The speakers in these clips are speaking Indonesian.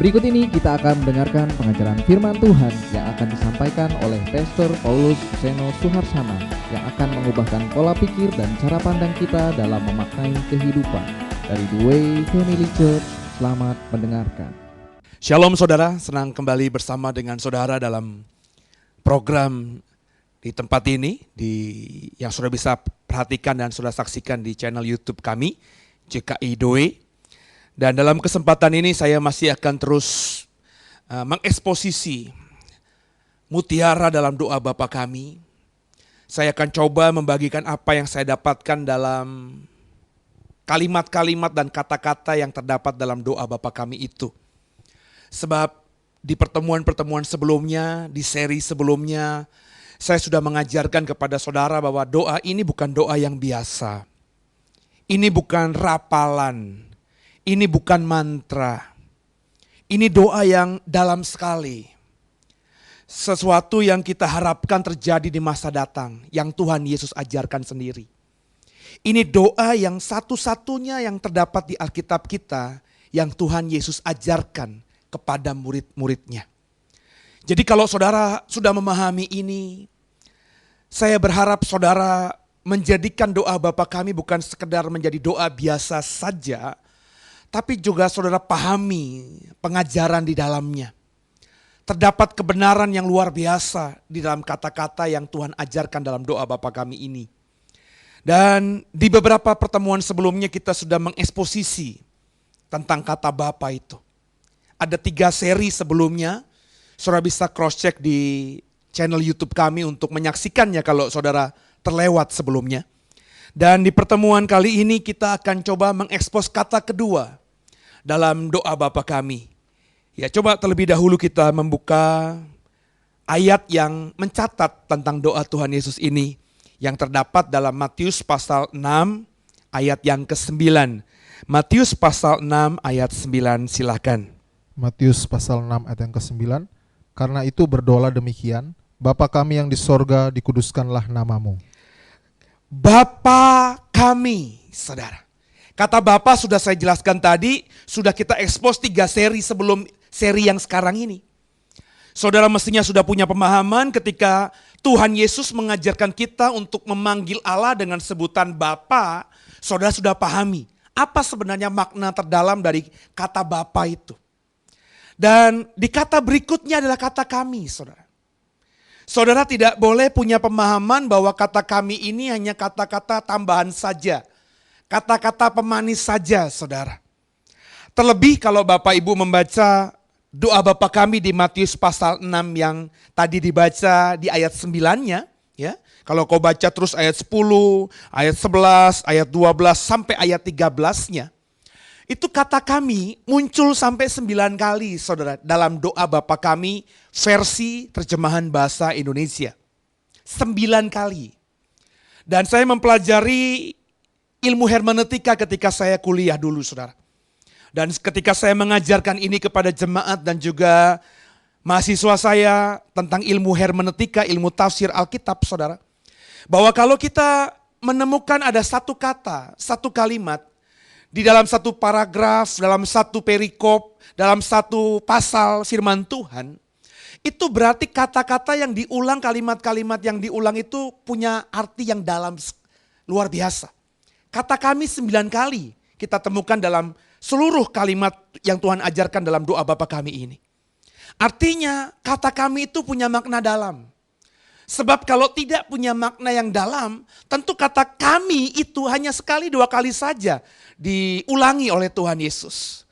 Berikut ini kita akan mendengarkan pengajaran firman Tuhan yang akan disampaikan oleh Pastor Paulus Suseno Suharsana yang akan mengubahkan pola pikir dan cara pandang kita dalam memaknai kehidupan. Dari The Way Family Church, selamat mendengarkan. Shalom saudara, senang kembali bersama dengan saudara dalam program di tempat ini yang sudah bisa perhatikan dan sudah saksikan di channel YouTube kami, GKI The Way. Dan dalam kesempatan ini saya masih akan terus mengeksposisi mutiara dalam doa Bapa kami. Saya akan coba membagikan apa yang saya dapatkan dalam kalimat-kalimat dan kata-kata yang terdapat dalam doa Bapa kami itu. Sebab di pertemuan-pertemuan sebelumnya, di seri sebelumnya, saya sudah mengajarkan kepada saudara bahwa doa ini bukan doa yang biasa. Ini bukan rapalan. Ini bukan mantra, ini doa yang dalam sekali. Sesuatu yang kita harapkan terjadi di masa datang, yang Tuhan Yesus ajarkan sendiri. Ini doa yang satu-satunya yang terdapat di Alkitab kita, yang Tuhan Yesus ajarkan kepada murid-muridnya. Jadi kalau saudara sudah memahami ini, saya berharap saudara menjadikan doa Bapa kami bukan sekedar menjadi doa biasa saja, tapi juga saudara pahami pengajaran di dalamnya. Terdapat kebenaran yang luar biasa di dalam kata-kata yang Tuhan ajarkan dalam doa Bapa kami ini. Dan di beberapa pertemuan sebelumnya kita sudah mengeksposisi tentang kata Bapa itu. Ada 3 seri sebelumnya, saudara bisa cross check di channel YouTube kami untuk menyaksikannya kalau saudara terlewat sebelumnya. Dan di pertemuan kali ini kita akan coba mengekspos kata kedua dalam doa Bapa kami. Ya, coba terlebih dahulu kita membuka ayat yang mencatat tentang doa Tuhan Yesus ini yang terdapat dalam Matius pasal 6 ayat yang ke-9. Matius pasal 6 ayat 9, silakan. Matius pasal 6 ayat yang ke-9. Karena itu berdoalah demikian, Bapa kami yang di sorga, dikuduskanlah namamu. Bapa kami, saudara. Kata Bapa sudah saya jelaskan tadi, sudah kita ekspos 3 seri sebelum seri yang sekarang ini. Saudara mestinya sudah punya pemahaman ketika Tuhan Yesus mengajarkan kita untuk memanggil Allah dengan sebutan Bapa. Saudara sudah pahami apa sebenarnya makna terdalam dari kata Bapa itu. Dan di kata berikutnya adalah kata kami, saudara. Saudara tidak boleh punya pemahaman bahwa kata kami ini hanya kata-kata tambahan saja. Kata-kata pemanis saja, saudara. Terlebih kalau Bapak Ibu membaca doa Bapa kami di Matius pasal 6 yang tadi dibaca di ayat 9-nya. Ya. Kalau kau baca terus ayat 10, ayat 11, ayat 12 sampai ayat 13-nya. Itu kata kami muncul sampai 9 kali, saudara, dalam doa Bapa kami versi terjemahan bahasa Indonesia. 9 kali. Dan saya mempelajari ilmu hermeneutika ketika saya kuliah dulu, saudara. Dan ketika saya mengajarkan ini kepada jemaat dan juga mahasiswa saya tentang ilmu hermeneutika, ilmu tafsir Alkitab, saudara. Bahwa kalau kita menemukan ada satu kata, satu kalimat, di dalam satu paragraf, dalam satu perikop, dalam satu pasal firman Tuhan, itu berarti kata-kata yang diulang, kalimat-kalimat yang diulang itu punya arti yang dalam, luar biasa. Kata kami 9 kali kita temukan dalam seluruh kalimat yang Tuhan ajarkan dalam doa Bapa kami ini. Artinya kata kami itu punya makna dalam. Sebab kalau tidak punya makna yang dalam, tentu kata kami itu hanya sekali dua kali saja diulangi oleh Tuhan Yesus.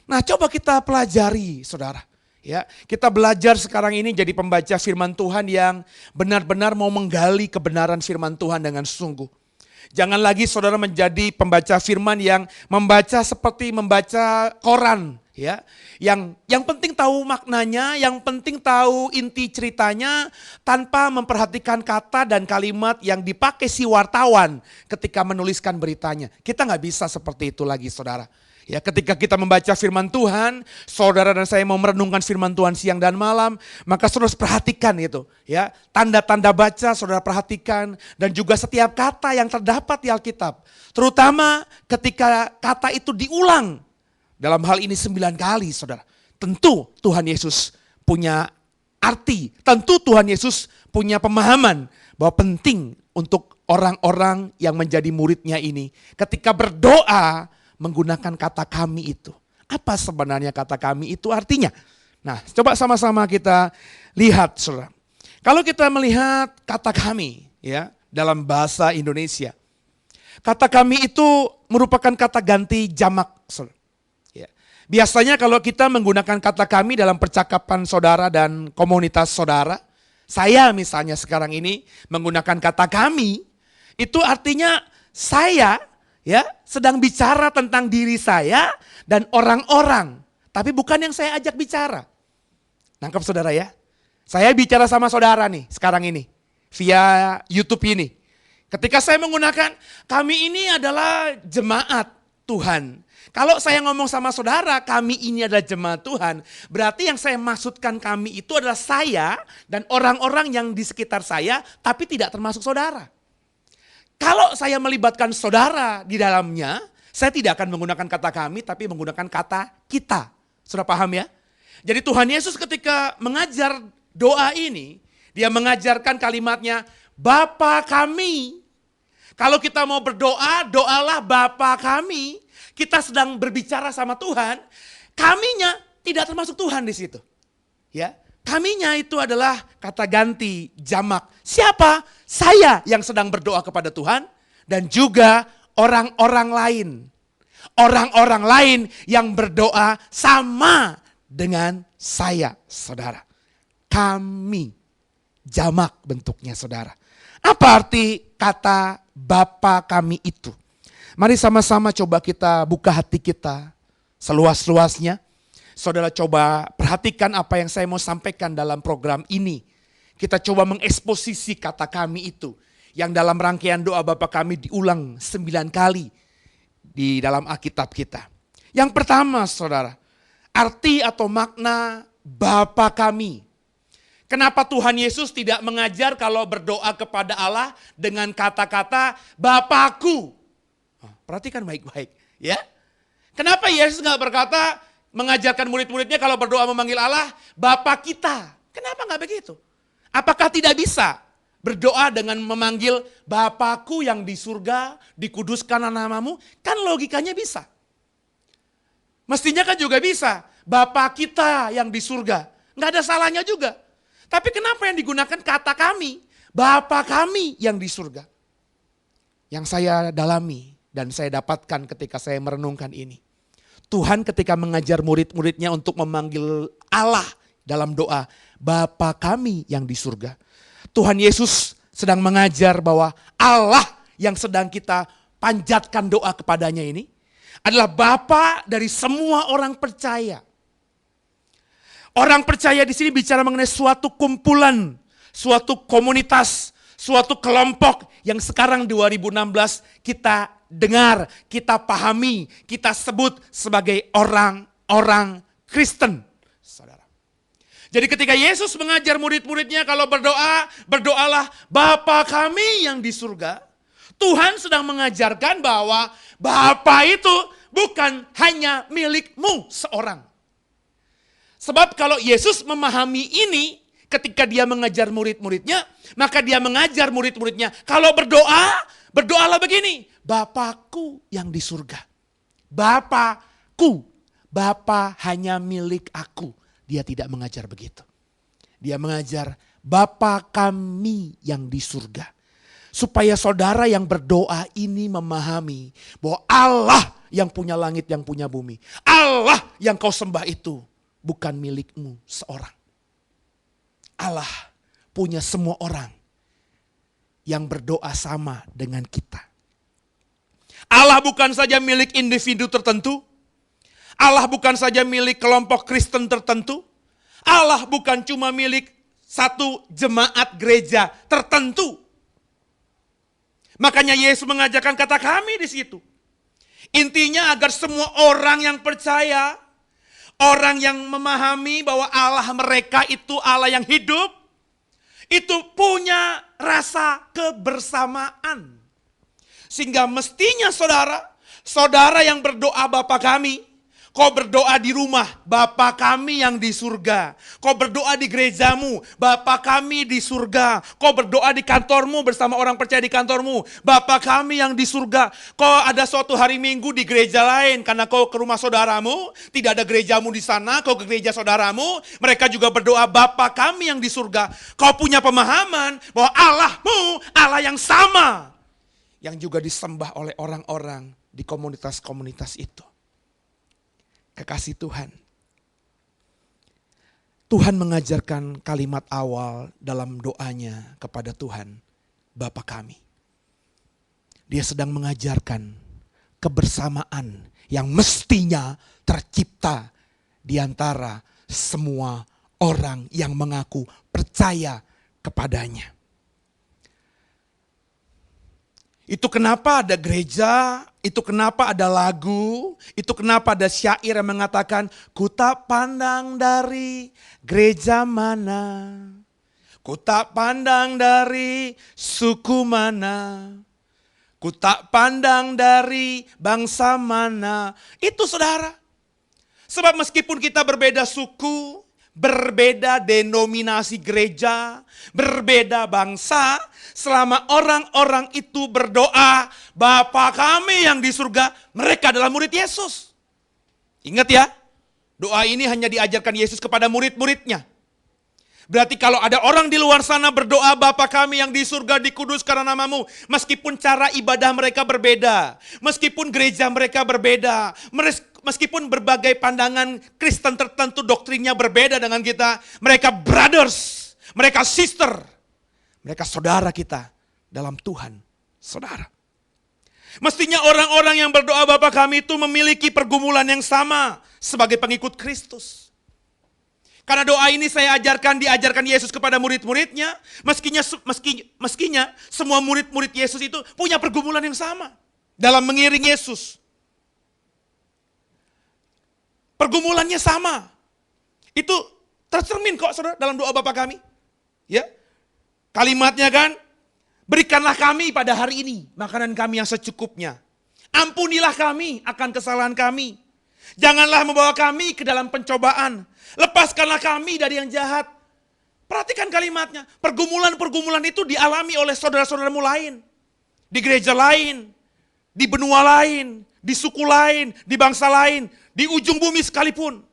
Nah, coba kita pelajari, saudara. Ya, kita belajar sekarang ini jadi pembaca firman Tuhan yang benar-benar mau menggali kebenaran firman Tuhan dengan sungguh. Jangan lagi saudara menjadi pembaca firman yang membaca seperti membaca koran, ya. Yang penting tahu maknanya, yang penting tahu inti ceritanya tanpa memperhatikan kata dan kalimat yang dipakai si wartawan ketika menuliskan beritanya. Kita nggak bisa seperti itu lagi, saudara. Ya, ketika kita membaca firman Tuhan, saudara dan saya mau merenungkan firman Tuhan siang dan malam, maka saudara harus perhatikan itu, ya. Tanda-tanda baca saudara perhatikan dan juga setiap kata yang terdapat di Alkitab. Terutama ketika kata itu diulang, dalam hal ini 9 kali, saudara. Tentu Tuhan Yesus punya arti, tentu Tuhan Yesus punya pemahaman bahwa penting untuk orang-orang yang menjadi muridnya ini ketika berdoa menggunakan kata kami itu. Apa sebenarnya kata kami itu artinya? Nah, coba sama-sama kita lihat, saudara. Kalau kita melihat kata kami, ya, dalam bahasa Indonesia, kata kami itu merupakan kata ganti jamak, saudara. Ya. Biasanya kalau kita menggunakan kata kami dalam percakapan saudara dan komunitas saudara, saya misalnya sekarang ini menggunakan kata kami, itu artinya saya, ya, sedang bicara tentang diri saya dan orang-orang, tapi bukan yang saya ajak bicara. Nangkep saudara ya? Saya bicara sama saudara nih sekarang ini via YouTube ini. Ketika saya menggunakan kami ini adalah jemaat Tuhan. Kalau saya ngomong sama saudara kami ini adalah jemaat Tuhan, berarti yang saya maksudkan kami itu adalah saya dan orang-orang yang di sekitar saya tapi tidak termasuk saudara. Kalau saya melibatkan saudara di dalamnya, saya tidak akan menggunakan kata kami, tapi menggunakan kata kita. Sudah paham ya? Jadi Tuhan Yesus ketika mengajar doa ini, dia mengajarkan kalimatnya, Bapa kami. Kalau kita mau berdoa, doalah Bapa kami. Kita sedang berbicara sama Tuhan, kaminya tidak termasuk Tuhan di situ. Ya. Kaminya itu adalah kata ganti jamak. Siapa? Saya yang sedang berdoa kepada Tuhan dan juga orang-orang lain. Orang-orang lain yang berdoa sama dengan saya, saudara. Kami, jamak bentuknya, saudara. Apa arti kata Bapa kami itu? Mari sama-sama coba kita buka hati kita seluas-luasnya. Saudara coba perhatikan apa yang saya mau sampaikan dalam program ini. Kita coba mengeksposisi kata kami itu. Yang dalam rangkaian doa Bapa kami diulang 9 kali di dalam Alkitab kita. Yang pertama saudara, arti atau makna Bapa kami. Kenapa Tuhan Yesus tidak mengajar kalau berdoa kepada Allah dengan kata-kata Bapakku? Perhatikan baik-baik ya. Kenapa Yesus gak berkata mengajarkan murid-muridnya kalau berdoa memanggil Allah, Bapa kita. Kenapa nggak begitu? Apakah tidak bisa berdoa dengan memanggil Bapakku yang di surga, dikuduskan namamu? Kan logikanya bisa. Mestinya kan juga bisa. Bapa kita yang di surga. Nggak ada salahnya juga. Tapi kenapa yang digunakan kata kami? Bapa kami yang di surga. Yang saya dalami dan saya dapatkan ketika saya merenungkan ini. Tuhan ketika mengajar murid-muridnya untuk memanggil Allah dalam doa, Bapa kami yang di surga. Tuhan Yesus sedang mengajar bahwa Allah yang sedang kita panjatkan doa kepadanya ini adalah Bapa dari semua orang percaya. Orang percaya di sini bicara mengenai suatu kumpulan, suatu komunitas, suatu kelompok yang sekarang 2016 kita dengar, kita pahami, kita sebut sebagai orang-orang Kristen. Saudara. Jadi ketika Yesus mengajar murid-muridnya kalau berdoa, berdoalah Bapa kami yang di surga. Tuhan sedang mengajarkan bahwa Bapa itu bukan hanya milikmu seorang. Sebab kalau Yesus memahami ini ketika dia mengajar murid-muridnya, maka dia mengajar murid-muridnya kalau berdoa, berdoalah begini, Bapakku yang di surga. Bapakku, Bapa hanya milik aku. Dia tidak mengajar begitu. Dia mengajar Bapa kami yang di surga. Supaya saudara yang berdoa ini memahami bahwa Allah yang punya langit, yang punya bumi. Allah yang kau sembah itu bukan milikmu seorang. Allah punya semua orang yang berdoa sama dengan kita. Allah bukan saja milik individu tertentu. Allah bukan saja milik kelompok Kristen tertentu. Allah bukan cuma milik satu jemaat gereja tertentu. Makanya Yesus mengajarkan kata kami di situ. Intinya agar semua orang yang percaya, orang yang memahami bahwa Allah mereka itu Allah yang hidup, itu punya rasa kebersamaan. Sehingga mestinya saudara yang berdoa Bapa kami, kau berdoa di rumah, Bapa kami yang di surga. Kau berdoa di gerejamu, Bapa kami di surga. Kau berdoa di kantormu bersama orang percaya di kantormu, Bapa kami yang di surga. Kau ada suatu hari Minggu di gereja lain karena kau ke rumah saudaramu, tidak ada gerejamu di sana, kau ke gereja saudaramu, mereka juga berdoa Bapa kami yang di surga. Kau punya pemahaman bahwa Allahmu Allah yang sama, yang juga disembah oleh orang-orang di komunitas-komunitas itu. Kekasih Tuhan. Tuhan mengajarkan kalimat awal dalam doanya kepada Tuhan, Bapa kami. Dia sedang mengajarkan kebersamaan yang mestinya tercipta di antara semua orang yang mengaku percaya kepadanya. Itu kenapa ada gereja, itu kenapa ada lagu, itu kenapa ada syair yang mengatakan, ku tak pandang dari gereja mana, ku tak pandang dari suku mana, ku tak pandang dari bangsa mana. Itu saudara. Sebab meskipun kita berbeda suku, berbeda denominasi gereja, berbeda bangsa, selama orang-orang itu berdoa, Bapa kami yang di surga, mereka adalah murid Yesus. Ingat ya, doa ini hanya diajarkan Yesus kepada murid-muridnya. Berarti kalau ada orang di luar sana berdoa, Bapa kami yang di surga, dikuduskan namamu, meskipun cara ibadah mereka berbeda, meskipun gereja mereka berbeda, meskipun berbagai pandangan Kristen tertentu doktrinnya berbeda dengan kita, mereka brothers, mereka sister, mereka saudara kita dalam Tuhan, saudara. Mestinya orang-orang yang berdoa Bapa kami itu memiliki pergumulan yang sama sebagai pengikut Kristus. Karena doa ini diajarkan Yesus kepada murid-muridnya, meskinya semua murid-murid Yesus itu punya pergumulan yang sama dalam mengiring Yesus. Pergumulannya sama. Itu tercermin kok saudara dalam doa Bapa kami. Ya. Kalimatnya kan, berikanlah kami pada hari ini makanan kami yang secukupnya. Ampunilah kami akan kesalahan kami. Janganlah membawa kami ke dalam pencobaan. Lepaskanlah kami dari yang jahat. Perhatikan kalimatnya. Pergumulan-pergumulan itu dialami oleh saudara-saudaramu lain. Di gereja lain. Di benua lain. Di suku lain. Di bangsa lain. Di ujung bumi sekalipun.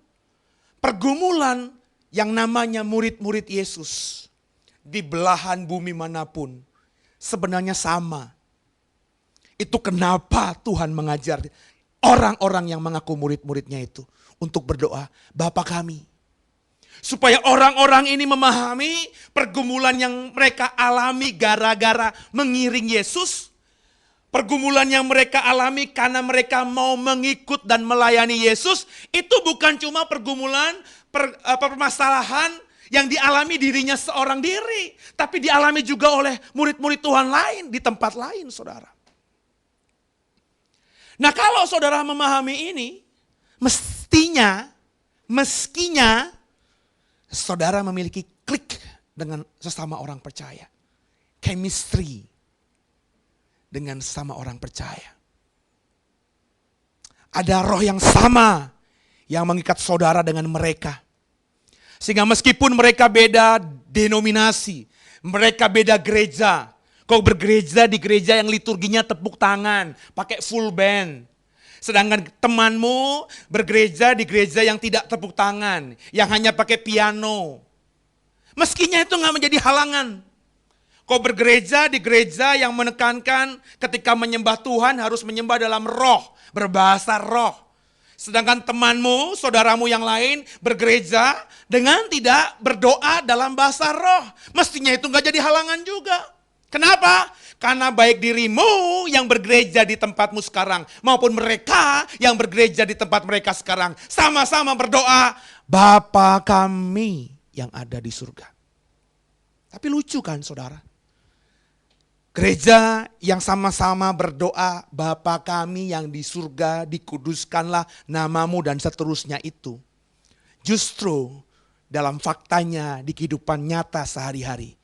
Pergumulan yang namanya murid-murid Yesus. Di belahan bumi manapun. Sebenarnya sama. Itu kenapa Tuhan mengajar orang-orang yang mengaku murid-muridnya itu untuk berdoa, Bapa kami. Supaya orang-orang ini memahami pergumulan yang mereka alami gara-gara mengiring Yesus. Pergumulan yang mereka alami karena mereka mau mengikut dan melayani Yesus. Itu bukan cuma pergumulan, permasalahan yang dialami dirinya seorang diri. Tapi dialami juga oleh murid-murid Tuhan lain di tempat lain, saudara. Nah kalau saudara memahami ini, meskinya saudara memiliki klik dengan sesama orang percaya. Chemistry dengan sesama orang percaya. Ada roh yang sama yang mengikat saudara dengan mereka. Sehingga meskipun mereka beda denominasi, mereka beda gereja. Kau bergereja di gereja yang liturginya tepuk tangan, pakai full band. Sedangkan temanmu bergereja di gereja yang tidak tepuk tangan, yang hanya pakai piano. Meskinya itu nggak menjadi halangan. Kau bergereja di gereja yang menekankan ketika menyembah Tuhan harus menyembah dalam roh, berbahasa roh. Sedangkan temanmu, saudaramu yang lain bergereja dengan tidak berdoa dalam bahasa roh. Mestinya itu nggak jadi halangan juga. Kenapa? Karena baik dirimu yang bergereja di tempatmu sekarang maupun mereka yang bergereja di tempat mereka sekarang sama-sama berdoa, Bapa kami yang ada di surga. Tapi lucu kan saudara? Gereja yang sama-sama berdoa, Bapa kami yang di surga, dikuduskanlah namamu dan seterusnya itu. Justru dalam faktanya di kehidupan nyata sehari-hari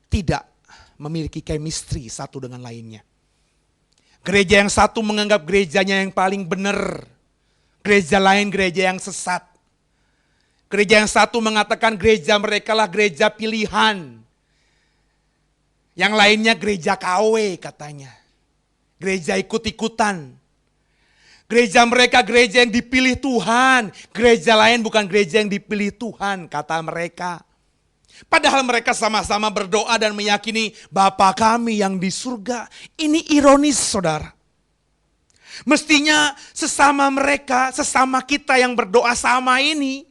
tidak memiliki chemistry satu dengan lainnya. Gereja yang satu menganggap gerejanya yang paling benar. Gereja lain gereja yang sesat. Gereja yang satu mengatakan gereja mereka lah gereja pilihan. Yang lainnya gereja KW katanya. Gereja ikut-ikutan. Gereja mereka gereja yang dipilih Tuhan. Gereja lain bukan gereja yang dipilih Tuhan kata mereka. Padahal mereka sama-sama berdoa dan meyakini Bapa kami yang di surga. Ini ironis saudara. Mestinya sesama mereka, sesama kita yang berdoa sama ini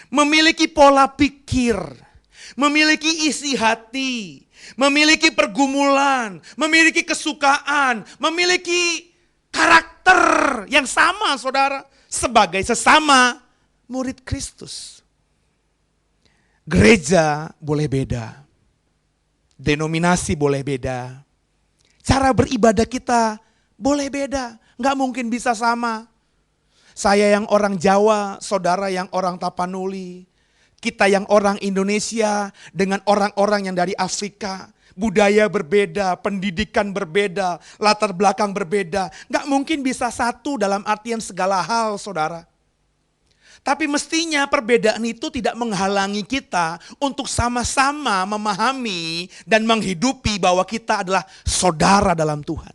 memiliki pola pikir, memiliki isi hati, memiliki pergumulan, memiliki kesukaan, memiliki karakter yang sama saudara. Sebagai sesama murid Kristus. Gereja boleh beda, denominasi boleh beda, cara beribadah kita boleh beda, gak mungkin bisa sama. Saya yang orang Jawa, saudara yang orang Tapanuli, kita yang orang Indonesia dengan orang-orang yang dari Afrika, budaya berbeda, pendidikan berbeda, latar belakang berbeda, gak mungkin bisa satu dalam artian segala hal saudara. Tapi mestinya perbedaan itu tidak menghalangi kita untuk sama-sama memahami dan menghidupi bahwa kita adalah saudara dalam Tuhan.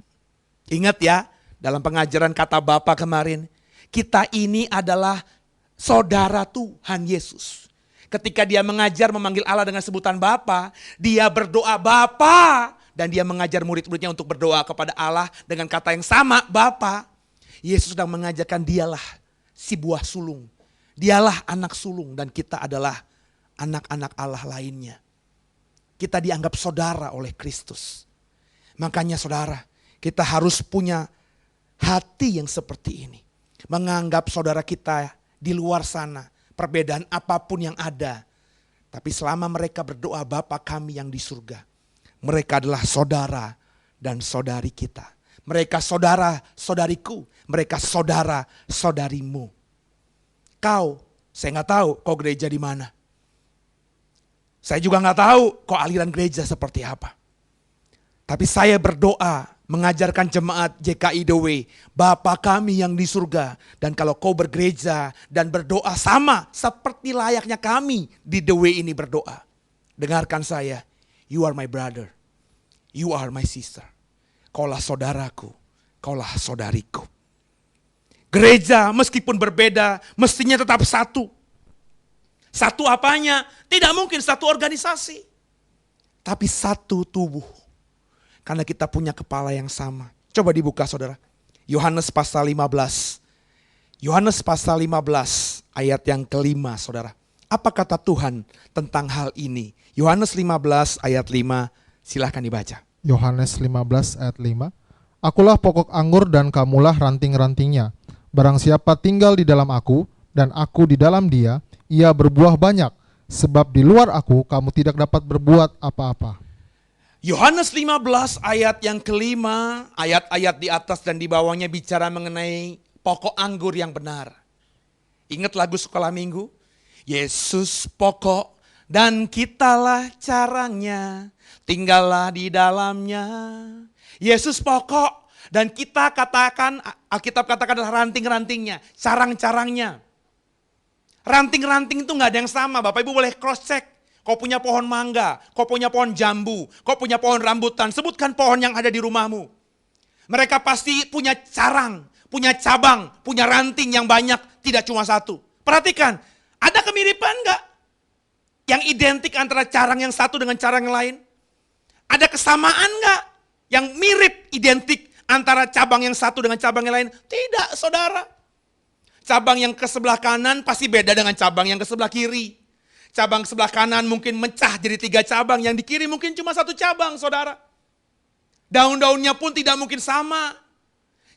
Ingat ya, dalam pengajaran kata Bapa kemarin, kita ini adalah saudara Tuhan Yesus. Ketika dia mengajar memanggil Allah dengan sebutan Bapa, dia berdoa Bapa dan dia mengajar murid-muridnya untuk berdoa kepada Allah dengan kata yang sama, Bapa. Yesus sedang mengajarkan dialah si buah sulung. Dialah anak sulung dan kita adalah anak-anak Allah lainnya. Kita dianggap saudara oleh Kristus. Makanya saudara, kita harus punya hati yang seperti ini. Menganggap saudara kita di luar sana, perbedaan apapun yang ada. Tapi selama mereka berdoa Bapa kami yang di surga, mereka adalah saudara dan saudari kita. Mereka saudara saudariku, mereka saudara saudarimu. Kau, saya nggak tahu kau gereja di mana. Saya juga nggak tahu kau aliran gereja seperti apa. Tapi saya berdoa mengajarkan jemaat JKI The Way, Bapa kami yang di surga. Dan kalau kau bergereja dan berdoa sama seperti layaknya kami di The Way ini berdoa. Dengarkan saya, you are my brother, you are my sister. Kaulah saudaraku, kaulah saudariku. Gereja meskipun berbeda, mestinya tetap satu. Satu apanya? Tidak mungkin satu organisasi. Tapi satu tubuh. Karena kita punya kepala yang sama. Coba dibuka saudara. Yohanes pasal 15. Yohanes pasal 15 ayat yang kelima saudara. Apa kata Tuhan tentang hal ini? Yohanes 15 ayat 5 silahkan dibaca. Yohanes 15 ayat 5. Akulah pokok anggur dan kamulah ranting-rantingnya. Barang siapa tinggal di dalam aku dan aku di dalam dia, ia berbuah banyak. Sebab di luar aku kamu tidak dapat berbuat apa-apa. Yohanes 15 ayat yang kelima, ayat-ayat di atas dan di bawahnya bicara mengenai pokok anggur yang benar. Ingat lagu sekolah minggu? Yesus pokok dan kitalah caranya, tinggallah di dalamnya. Yesus pokok. Dan kita katakan, Alkitab katakan adalah ranting-rantingnya, carang-carangnya. Ranting-ranting itu gak ada yang sama, Bapak Ibu boleh cross check. Kau punya pohon mangga, kau punya pohon jambu, kau punya pohon rambutan, sebutkan pohon yang ada di rumahmu. Mereka pasti punya carang, punya cabang, punya ranting yang banyak, tidak cuma satu. Perhatikan, ada kemiripan gak? Yang identik antara carang yang satu dengan carang yang lain? Ada kesamaan nggak? Yang mirip, identik antara cabang yang satu dengan cabang yang lain? Tidak, saudara. Cabang yang ke sebelah kanan pasti beda dengan cabang yang ke sebelah kiri. Cabang sebelah kanan mungkin mecah jadi 3 cabang, yang di kiri mungkin cuma 1 cabang, saudara. Daun-daunnya pun tidak mungkin sama.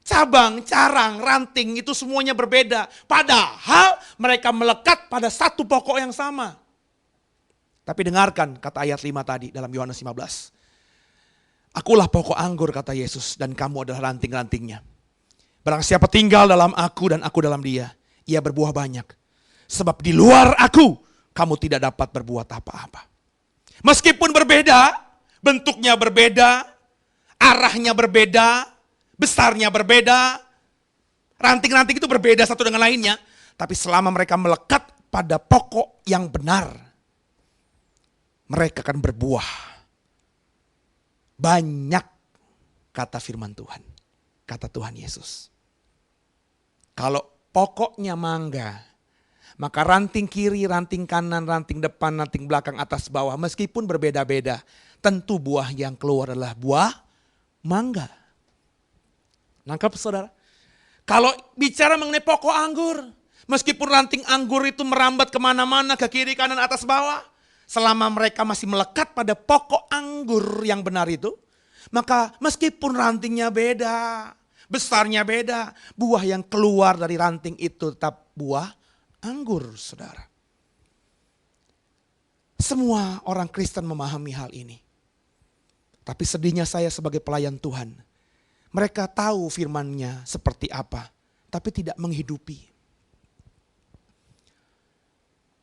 Cabang, carang, ranting itu semuanya berbeda. Padahal mereka melekat pada satu pokok yang sama. Tapi dengarkan kata ayat 5 tadi dalam Yohanes 15. Akulah pokok anggur, kata Yesus, dan kamu adalah ranting-rantingnya. Barang siapa tinggal dalam aku dan aku dalam dia, ia berbuah banyak. Sebab di luar aku, kamu tidak dapat berbuat apa-apa. Meskipun berbeda, bentuknya berbeda, arahnya berbeda, besarnya berbeda, ranting-ranting itu berbeda satu dengan lainnya. Tapi selama mereka melekat pada pokok yang benar, mereka akan berbuah banyak, kata firman Tuhan, kata Tuhan Yesus. Kalau pokoknya mangga, maka ranting kiri, ranting kanan, ranting depan, ranting belakang, atas bawah, meskipun berbeda-beda, tentu buah yang keluar adalah buah mangga. Nangkap, saudara? Kalau bicara mengenai pokok anggur, meskipun ranting anggur itu merambat kemana-mana, ke kiri, kanan, atas, bawah, selama mereka masih melekat pada pokok anggur yang benar itu, maka meskipun rantingnya beda, besarnya beda, buah yang keluar dari ranting itu tetap buah anggur, saudara. Semua orang Kristen memahami hal ini. Tapi sedihnya saya sebagai pelayan Tuhan, mereka tahu firman-Nya seperti apa, tapi tidak menghidupi.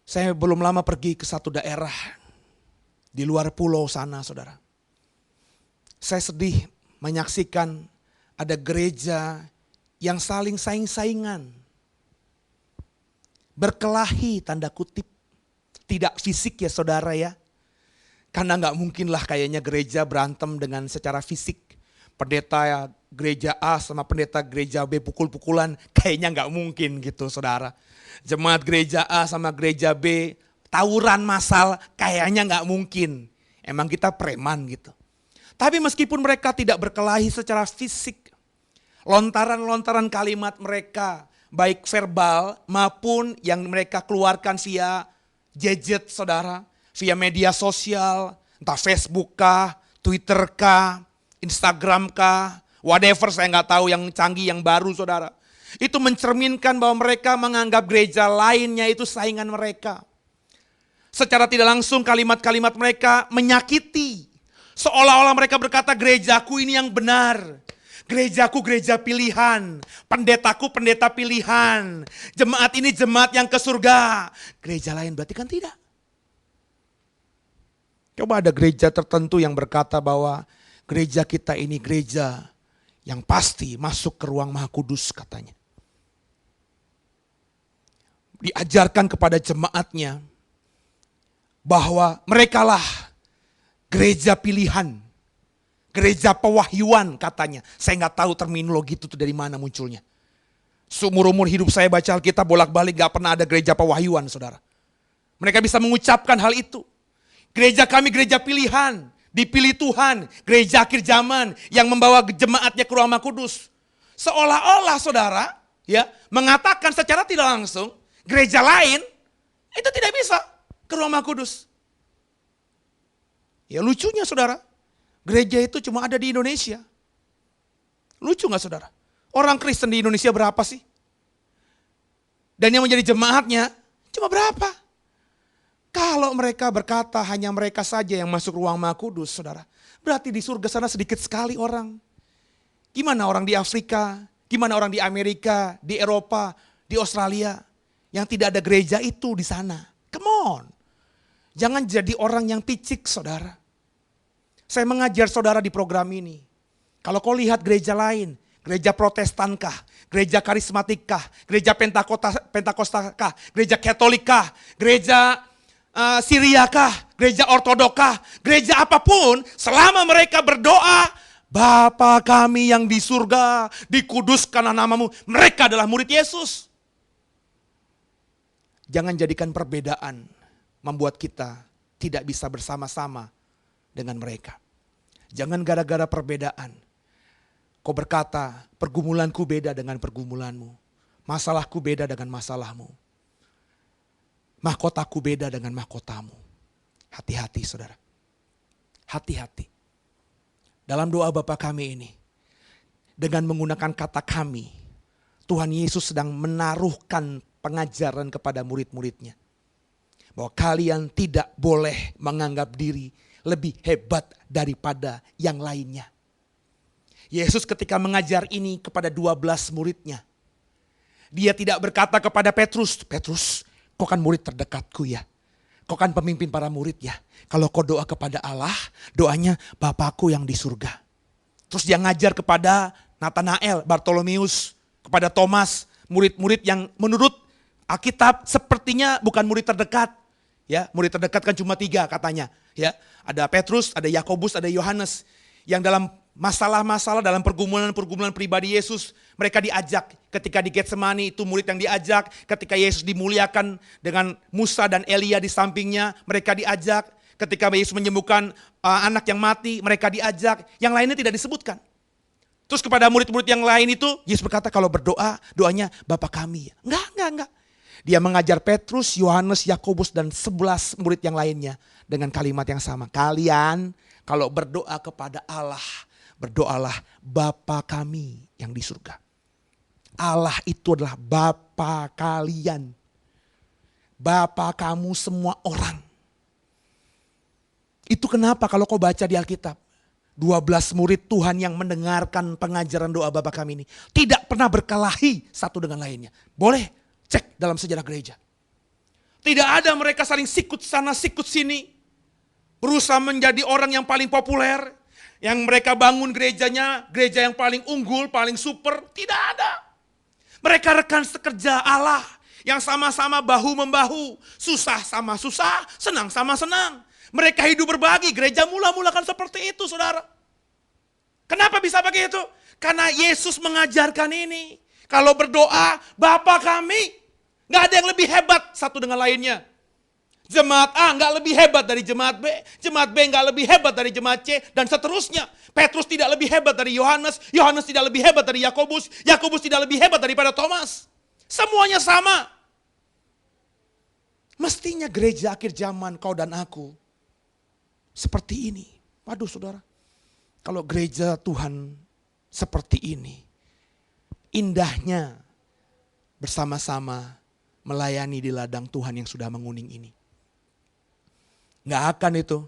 Saya belum lama pergi ke satu daerah di luar pulau sana, saudara. Saya sedih menyaksikan ada gereja yang saling saing-saingan. Berkelahi, tanda kutip. Tidak fisik ya, saudara ya. Karena gak mungkin lah kayaknya gereja berantem dengan secara fisik. Pendeta gereja A sama pendeta gereja B pukul-pukulan, kayaknya gak mungkin gitu, saudara. Jemaat gereja A sama gereja B tawuran massal, kayaknya gak mungkin. Emang kita preman gitu. Tapi meskipun mereka tidak berkelahi secara fisik, lontaran-lontaran kalimat mereka, baik verbal maupun yang mereka keluarkan via gadget, saudara, via media sosial, entah Facebook kah, Twitter kah, Instagram kah, whatever, saya nggak tahu yang canggih, yang baru, saudara. Itu mencerminkan bahwa mereka menganggap gereja lainnya itu saingan mereka. Secara tidak langsung kalimat-kalimat mereka menyakiti. Seolah-olah mereka berkata, gerejaku ini yang benar. Gerejaku gereja pilihan. Pendetaku pendeta pilihan. Jemaat ini jemaat yang ke surga. Gereja lain berarti kan tidak. Coba ada gereja tertentu yang berkata bahwa gereja kita ini gereja yang pasti masuk ke ruang Maha Kudus, katanya. Diajarkan kepada jemaatnya bahwa merekalah gereja pilihan, gereja pewahyuan, katanya. Saya nggak tahu terminologi itu dari mana munculnya. Seumur-umur hidup saya baca Alkitab bolak-balik, gak pernah ada gereja pewahyuan, saudara. Mereka bisa mengucapkan hal itu. Gereja kami gereja pilihan, dipilih Tuhan, gereja akhir zaman yang membawa jemaatnya ke ruang Maha Kudus. Seolah-olah, saudara, ya, mengatakan secara tidak langsung, gereja lain itu tidak bisa ke ruang Maha Kudus. Ya lucunya, saudara, gereja itu cuma ada di Indonesia. Lucu gak, saudara? Orang Kristen di Indonesia berapa sih? Dan yang menjadi jemaatnya cuma berapa? Kalau mereka berkata hanya mereka saja yang masuk ruang Maha Kudus, saudara, berarti di surga sana sedikit sekali orang. Gimana orang di Afrika? Gimana orang di Amerika, di Eropa, di Australia yang tidak ada gereja itu di sana? Come on. Jangan jadi orang yang picik, saudara. Saya mengajar saudara di program ini. Kalau kau lihat gereja lain, gereja Protestankah, gereja Karismatikkah, gereja Pentakostalkah, gereja Katolikkah, gereja Syriakah, gereja Ortodokkah, gereja apapun, selama mereka berdoa, Bapa kami yang di surga, dikuduskanlah namamu, mereka adalah murid Yesus. Jangan jadikan perbedaan membuat kita tidak bisa bersama-sama dengan mereka. Jangan gara-gara perbedaan kau berkata, pergumulanku beda dengan pergumulanmu. Masalahku beda dengan masalahmu. Mahkotaku beda dengan mahkotamu. Hati-hati saudara. Hati-hati. Dalam doa Bapa kami ini, dengan menggunakan kata kami, Tuhan Yesus sedang menaruhkan pengajaran kepada murid-muridnya. Bahwa kalian tidak boleh menganggap diri lebih hebat daripada yang lainnya. Yesus ketika mengajar ini kepada 12 muridnya, dia tidak berkata kepada Petrus, Petrus, kau kan murid terdekatku ya. Kau kan pemimpin para murid ya. Kalau kau doa kepada Allah, doanya Bapakku yang di surga. Terus dia ngajar kepada Nathanael, Bartolomeus, kepada Thomas, murid-murid yang menurut Alkitab sepertinya bukan murid terdekat. Ya, murid terdekat kan cuma 3 katanya. Ya, ada Petrus, ada Yakobus, ada Yohanes. Yang dalam masalah-masalah, dalam pergumulan-pergumulan pribadi Yesus, mereka diajak. Ketika di Getsemani itu murid yang diajak. Ketika Yesus dimuliakan dengan Musa dan Elia di sampingnya, mereka diajak. Ketika Yesus menyembuhkan anak yang mati, mereka diajak. Yang lainnya tidak disebutkan. Terus kepada murid-murid yang lain itu, Yesus berkata kalau berdoa, doanya Bapa kami. Enggak. Dia mengajar Petrus, Yohanes, Yakobus dan 11 murid yang lainnya dengan kalimat yang sama. Kalian kalau berdoa kepada Allah, berdoalah Bapa kami yang di surga. Allah itu adalah Bapa kalian. Bapa kamu semua orang. Itu kenapa kalau kau baca di Alkitab, 12 murid Tuhan yang mendengarkan pengajaran doa Bapa kami ini tidak pernah berkelahi satu dengan lainnya. Boleh cek dalam sejarah gereja. Tidak ada mereka saling sikut sana sikut sini. Berusaha menjadi orang yang paling populer. Yang mereka bangun gerejanya, gereja yang paling unggul, paling super. Tidak ada. Mereka rekan sekerja Allah yang sama-sama bahu-membahu. Susah sama susah, senang sama senang. Mereka hidup berbagi, gereja mula-mula kan seperti itu saudara. Kenapa bisa begitu? Karena Yesus mengajarkan ini. Kalau berdoa, Bapa kami, gak ada yang lebih hebat satu dengan lainnya. Jemaat A gak lebih hebat dari jemaat B gak lebih hebat dari jemaat C, dan seterusnya. Petrus tidak lebih hebat dari Yohanes, Yohanes tidak lebih hebat dari Yakobus, Yakobus tidak lebih hebat daripada Thomas. Semuanya sama. Mestinya gereja akhir zaman kau dan aku seperti ini. Waduh saudara, kalau gereja Tuhan seperti ini, indahnya bersama-sama melayani di ladang Tuhan yang sudah menguning ini. Gak akan itu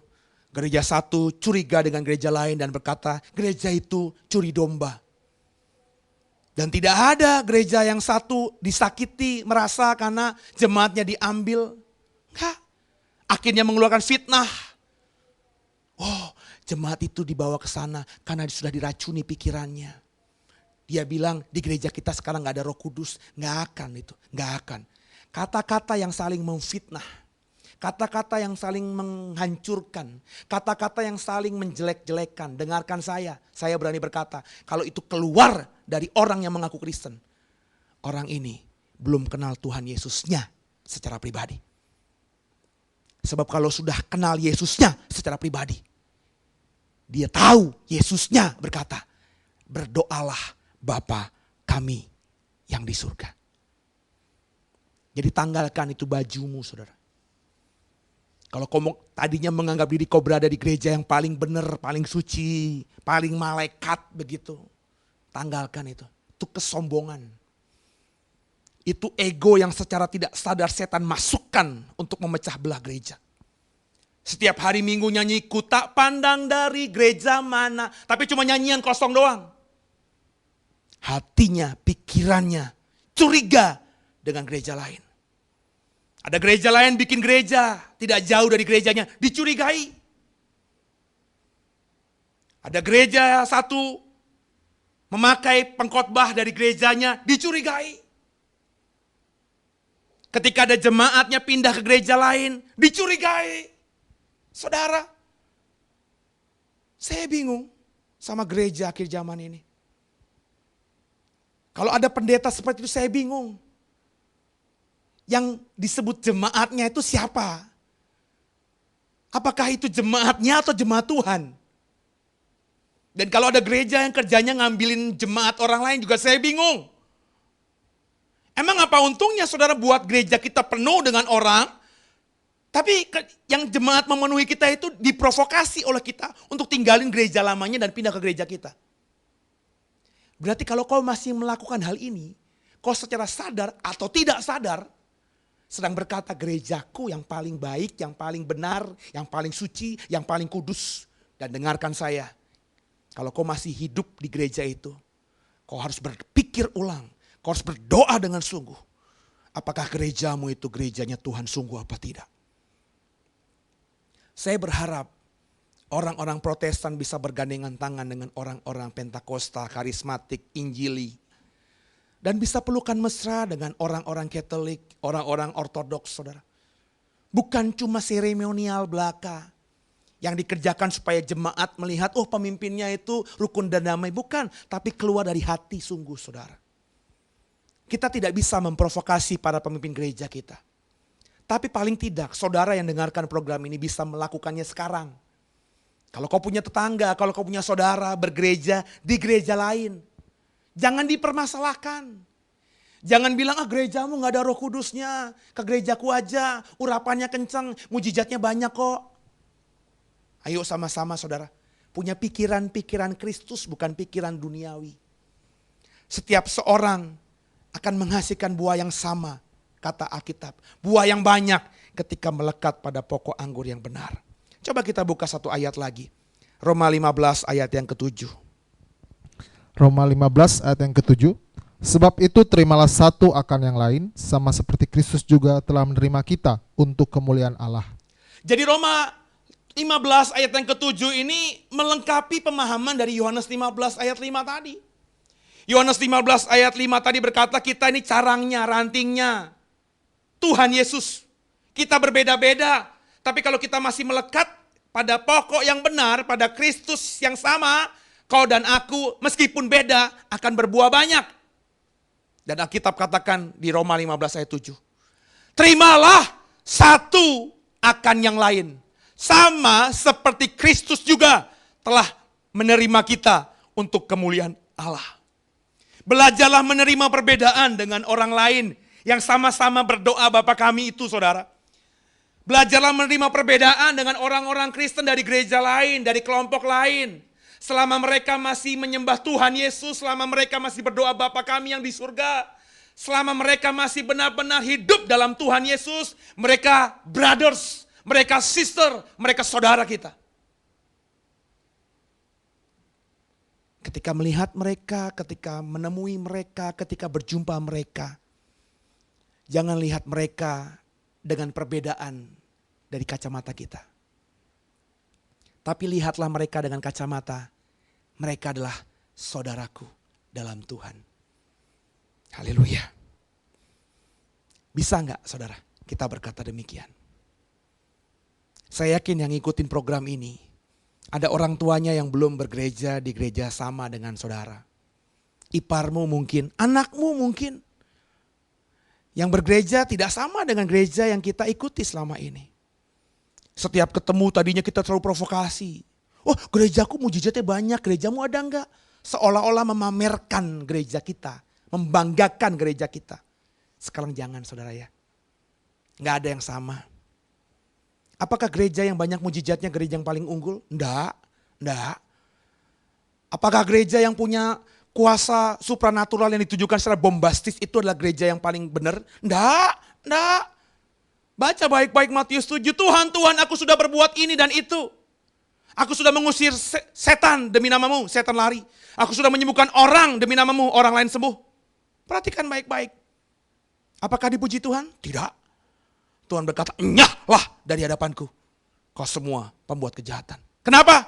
gereja satu curiga dengan gereja lain dan berkata gereja itu curi domba. Dan tidak ada gereja yang satu disakiti merasa karena jemaatnya diambil. Enggak. Akhirnya mengeluarkan fitnah. Oh, jemaat itu dibawa ke sana karena sudah diracuni pikirannya. Dia bilang di gereja kita sekarang gak ada Roh Kudus. Gak akan itu, gak akan. Kata-kata yang saling memfitnah, kata-kata yang saling menghancurkan, kata-kata yang saling menjelek-jelekan. Dengarkan saya berani berkata, kalau itu keluar dari orang yang mengaku Kristen, orang ini belum kenal Tuhan Yesusnya secara pribadi. Sebab kalau sudah kenal Yesusnya secara pribadi, dia tahu Yesusnya berkata, berdoalah Bapa kami yang di surga. Jadi tanggalkan itu bajumu saudara. Kalau kau tadinya menganggap diri kau berada di gereja yang paling benar, paling suci, paling malaikat begitu. Tanggalkan itu. Itu kesombongan. Itu ego yang secara tidak sadar setan masukkan untuk memecah belah gereja. Setiap hari Minggu nyanyi, ku tak pandang dari gereja mana. Tapi cuma nyanyian kosong doang. Hatinya, pikirannya curiga dengan gereja lain. Ada gereja lain bikin gereja, tidak jauh dari gerejanya, dicurigai. Ada gereja satu memakai pengkhotbah dari gerejanya, dicurigai. Ketika ada jemaatnya pindah ke gereja lain, dicurigai. Saudara, saya bingung sama gereja akhir zaman ini. Kalau ada pendeta seperti itu saya bingung. Yang disebut jemaatnya itu siapa? Apakah itu jemaatnya atau jemaat Tuhan? Dan kalau ada gereja yang kerjanya ngambilin jemaat orang lain juga saya bingung. Emang apa untungnya saudara buat gereja kita penuh dengan orang, tapi yang jemaat memenuhi kita itu diprovokasi oleh kita untuk tinggalin gereja lamanya dan pindah ke gereja kita. Berarti kalau kau masih melakukan hal ini, kau secara sadar atau tidak sadar, sedang berkata gerejaku yang paling baik, yang paling benar, yang paling suci, yang paling kudus. Dan dengarkan saya, kalau kau masih hidup di gereja itu, kau harus berpikir ulang, kau harus berdoa dengan sungguh. Apakah gerejamu itu gerejanya Tuhan sungguh apa tidak? Saya berharap orang-orang Protestan bisa bergandengan tangan dengan orang-orang Pentakosta, karismatik, Injili. Dan bisa pelukan mesra dengan orang-orang Katolik, orang-orang Ortodoks, saudara. Bukan cuma seremonial belaka yang dikerjakan supaya jemaat melihat, oh pemimpinnya itu rukun dan damai. Bukan, tapi keluar dari hati sungguh, saudara. Kita tidak bisa memprovokasi para pemimpin gereja kita. Tapi paling tidak, saudara yang dengarkan program ini bisa melakukannya sekarang. Kalau kau punya tetangga, kalau kau punya saudara bergereja di gereja lain, jangan dipermasalahkan. Jangan bilang, gerejamu gak ada Roh Kudusnya, ke gerejaku aja, urapannya kencang, mujizatnya banyak kok. Ayo sama-sama saudara, punya pikiran-pikiran Kristus bukan pikiran duniawi. Setiap seorang akan menghasilkan buah yang sama, kata Alkitab. Buah yang banyak ketika melekat pada pokok anggur yang benar. Coba kita buka satu ayat lagi. Roma 15 ayat yang ke-7. Roma 15 ayat yang ke-7. Sebab itu terimalah satu akan yang lain, sama seperti Kristus juga telah menerima kita untuk kemuliaan Allah. Jadi Roma 15 ayat yang ke-7 ini melengkapi pemahaman dari Yohanes 15 ayat 5 tadi. Yohanes 15 ayat 5 tadi berkata kita ini carangnya, rantingnya Tuhan Yesus. Kita berbeda-beda, tapi kalau kita masih melekat pada pokok yang benar, pada Kristus yang sama, kau dan aku meskipun beda akan berbuah banyak. Dan Alkitab katakan di Roma 15 ayat 7. Terimalah satu akan yang lain. Sama seperti Kristus juga telah menerima kita untuk kemuliaan Allah. Belajarlah menerima perbedaan dengan orang lain yang sama-sama berdoa Bapa kami itu, saudara. Belajarlah menerima perbedaan dengan orang-orang Kristen dari gereja lain, dari kelompok lain. Selama mereka masih menyembah Tuhan Yesus, selama mereka masih berdoa Bapa kami yang di surga, selama mereka masih benar-benar hidup dalam Tuhan Yesus, mereka brothers, mereka sister, mereka saudara kita. Ketika melihat mereka, ketika menemui mereka, ketika berjumpa mereka, jangan lihat mereka dengan perbedaan dari kacamata kita. Tapi lihatlah mereka dengan kacamata, mereka adalah saudaraku dalam Tuhan. Haleluya. Bisa enggak saudara kita berkata demikian? Saya yakin yang ngikutin program ini, ada orang tuanya yang belum bergereja di gereja sama dengan saudara. Iparmu mungkin, anakmu mungkin. Yang bergereja tidak sama dengan gereja yang kita ikuti selama ini. Setiap ketemu tadinya kita terlalu provokasi. Oh gerejaku mujizatnya banyak, gerejamu ada enggak? Seolah-olah memamerkan gereja kita, membanggakan gereja kita. Sekarang jangan saudara ya. Enggak ada yang sama. Apakah gereja yang banyak mujizatnya gereja yang paling unggul? Enggak. Apakah gereja yang punya kuasa supranatural yang ditujukan secara bombastis itu adalah gereja yang paling benar? Enggak. Baca baik-baik Matius 7. Tuhan aku sudah berbuat ini dan itu. Aku sudah mengusir setan demi namamu, setan lari. Aku sudah menyembuhkan orang demi namamu, orang lain sembuh. Perhatikan baik-baik. Apakah dipuji Tuhan? Tidak. Tuhan berkata, enyahlah dari hadapanku. Kau semua pembuat kejahatan. Kenapa?